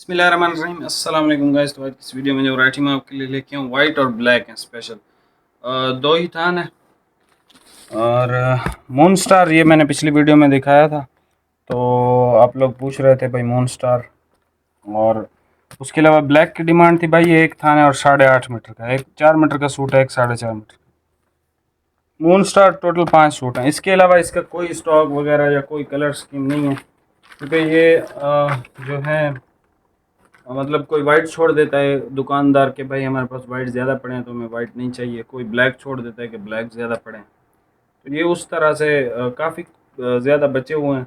बिस्मिल्लाहिर्रहमानिर्रहीम। अस्सलाम वालेकुम गाइस। तो आज की इस वीडियो में जो वैरायटी मैं आपके लिए लेके आऊँ वाइट और ब्लैक है स्पेशल। दो ही थान है और मून स्टार ये मैंने पिछली वीडियो में दिखाया था, तो आप लोग पूछ रहे थे भाई मून स्टार। और उसके अलावा ब्लैक की डिमांड थी भाई। ये एक थान है और 8.5 मीटर का, एक 4 मीटर का सूट है, एक 4.5 metre. Moon star total 5 suit हैं। इसके अलावा इसका कोई स्टॉक वगैरह या कोई कलर स्कीम नहीं है, क्योंकि ये जो है मतलब कोई वाइट छोड़ देता है दुकानदार के भाई हमारे पास वाइट ज़्यादा पड़े हैं तो हमें वाइट नहीं चाहिए, कोई ब्लैक छोड़ देता है कि ब्लैक ज़्यादा पड़े हैं। तो ये उस तरह से काफ़ी ज़्यादा बचे हुए हैं,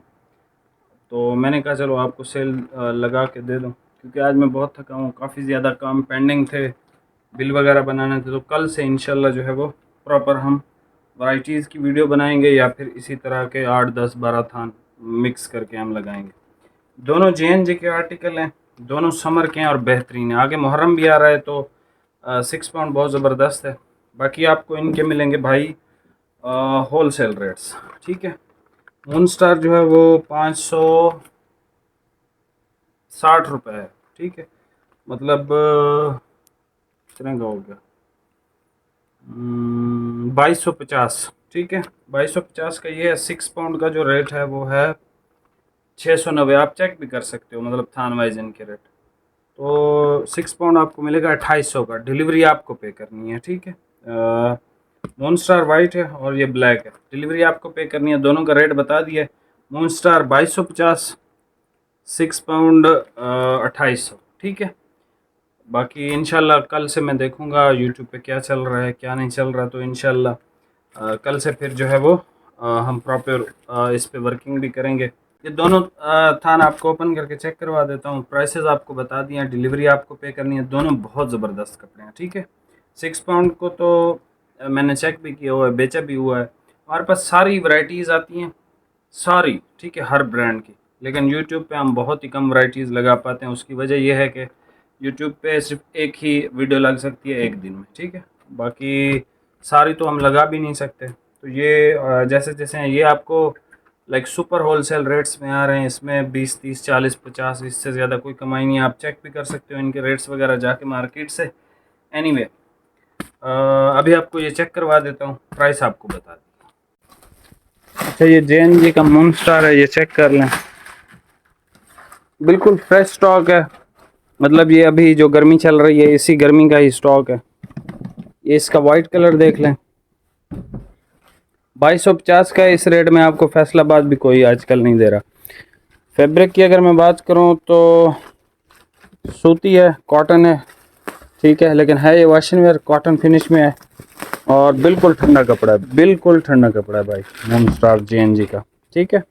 तो मैंने कहा चलो आपको सेल लगा के दे दूं, क्योंकि आज मैं बहुत थका हूँ, काफ़ी ज़्यादा काम पेंडिंग थे, बिल वगैरह बनाने थे। तो कल से इंशाल्लाह जो है वो प्रॉपर हम वैराइटीज़ की वीडियो बनाएंगे या फिर इसी तरह के 8 10 12 थान मिक्स करके हम लगाएंगे। दोनों JNJ के आर्टिकल हैं, दोनों समर के हैं और बेहतरीन है। आगे मुहर्रम भी आ रहा है तो 6 पाउंड बहुत ज़बरदस्त है। बाकी आपको इनके मिलेंगे भाई होल सेल रेट्स, ठीक है। मून स्टार जो है वो 560 रुपये है, ठीक है। मतलब कितने का हो गया, 2250, ठीक है। 2250 का ये है। 6 पाउंड का जो रेट है वो है 690। आप चेक भी कर सकते हो, मतलब थान वाइज इनके रेट। तो 6 पाउंड आपको मिलेगा 2800 का। डिलीवरी आपको पे करनी है, ठीक है। मून स्टार वाइट है और ये ब्लैक है, डिलीवरी आपको पे करनी है। दोनों का रेट बता दिया है। मून स्टार 2250, 6 पाउंड 2800, ठीक है। बाकी इंशाल्लाह कल से मैं देखूंगा यूट्यूब पे क्या चल रहा है क्या नहीं चल रहा, तो इंशाल्लाह कल से फिर जो है वो हम प्रॉपर इस पे वर्किंग भी करेंगे। ये दोनों थान आपको ओपन करके चेक करवा देता हूँ। प्राइसेस आपको बता दिए हैं, डिलीवरी आपको पे करनी है। दोनों बहुत ज़बरदस्त कपड़े हैं, ठीक है। 6 पाउंड को तो मैंने चेक भी किया हुआ है, बेचा भी हुआ है। हमारे पास सारी वैरायटीज़ आती हैं, सारी, ठीक है, हर ब्रांड की। लेकिन यूट्यूब पे हम बहुत ही कम वैरायटीज़ लगा पाते हैं। उसकी वजह यह है कि यूट्यूब पे सिर्फ एक ही वीडियो लग सकती है एक दिन में, ठीक है। बाकी सारी तो हम लगा भी नहीं सकते। तो ये जैसे जैसे हैं ये आपको लाइक सुपर होलसेल रेट्स में आ रहे हैं। इसमें 20 30 40 50, इससे ज़्यादा कोई कमाई नहीं है। आप चेक भी कर सकते हो इनके रेट्स वगैरह जाके मार्केट से। एनीवे अभी आपको ये चेक करवा देता हूँ, प्राइस आपको बता देता हूँ। अच्छा, ये JNJ का मून स्टार है, ये चेक कर लें, बिल्कुल फ्रेश स्टॉक है। मतलब ये अभी जो गर्मी चल रही है इसी गर्मी का ही स्टॉक है। ये इसका वाइट कलर देख लें, 2250 का। इस रेट में आपको फैसलाबाद भी कोई आजकल नहीं दे रहा। फैब्रिक की अगर मैं बात करूं तो सूती है, कॉटन है, ठीक है, लेकिन है ये वॉशिंग वेयर, कॉटन फिनिश में है और बिल्कुल ठंडा कपड़ा है, बिल्कुल ठंडा कपड़ा है भाई मून स्टार JNJ का, ठीक है।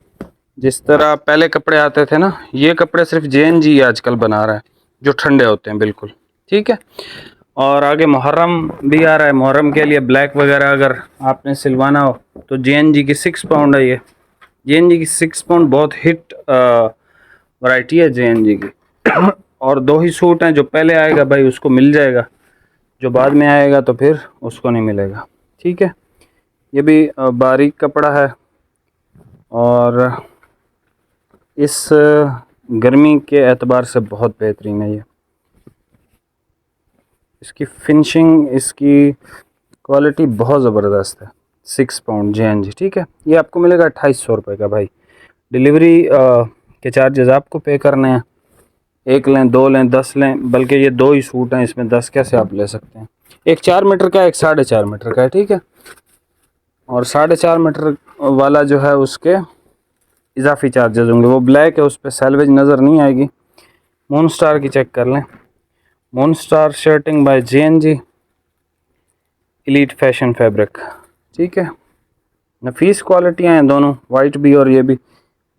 जिस तरह पहले कपड़े आते थे ना, ये कपड़े सिर्फ JNJ आजकल बना रहा है जो ठंडे होते हैं बिल्कुल, ठीक है। और आगे मुहर्रम भी आ रहा है, मुहर्रम के लिए ब्लैक वगैरह अगर आपने सिलवाना हो तो JNJ की 6 पाउंड है ये। JNJ की 6 पाउंड बहुत हिट वैरायटी है JNJ की। और दो ही सूट हैं, जो पहले आएगा भाई उसको मिल जाएगा, जो बाद में आएगा तो फिर उसको नहीं मिलेगा, ठीक है। ये भी बारीक कपड़ा है और इस गर्मी के एतबार से बहुत बेहतरीन है ये। इसकी फिनिशिंग, इसकी क्वालिटी बहुत ज़बरदस्त है। 6 पाउंड JNJ, ठीक है। ये आपको मिलेगा 2800 रुपये का भाई। डिलीवरी के चार्जेस आपको पे करने हैं। एक लें, दो लें, 10 लें, बल्कि ये दो ही सूट हैं, इसमें 10 कैसे आप ले सकते हैं। एक 4 मीटर का, एक 4.5 मीटर का है, ठीक है। और 4.5 मीटर वाला जो है उसके इजाफी चार्जेस होंगे। वो ब्लैक है, उस पर सैलवेज नज़र नहीं आएगी। मून स्टार की चेक कर लें, moon star shirting by JNJ, elite fashion fabric, ठीक है। नफीस क्वालिटियाँ हैं दोनों, वाइट भी और ये भी।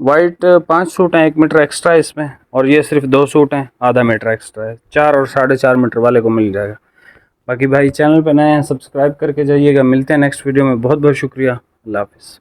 वाइट 5 सूट हैं, 1 मीटर एक्स्ट्रा है इसमें, और ये सिर्फ 2 सूट हैं, आधा मीटर एक्स्ट्रा है। 4 और 4.5 मीटर वाले को मिल जाएगा। बाकी भाई चैनल पर नए हैं, सब्सक्राइब करके जाइएगा। मिलते हैं नेक्स्ट वीडियो में। बहुत बहुत शुक्रिया, अल्लाह हाफिज़।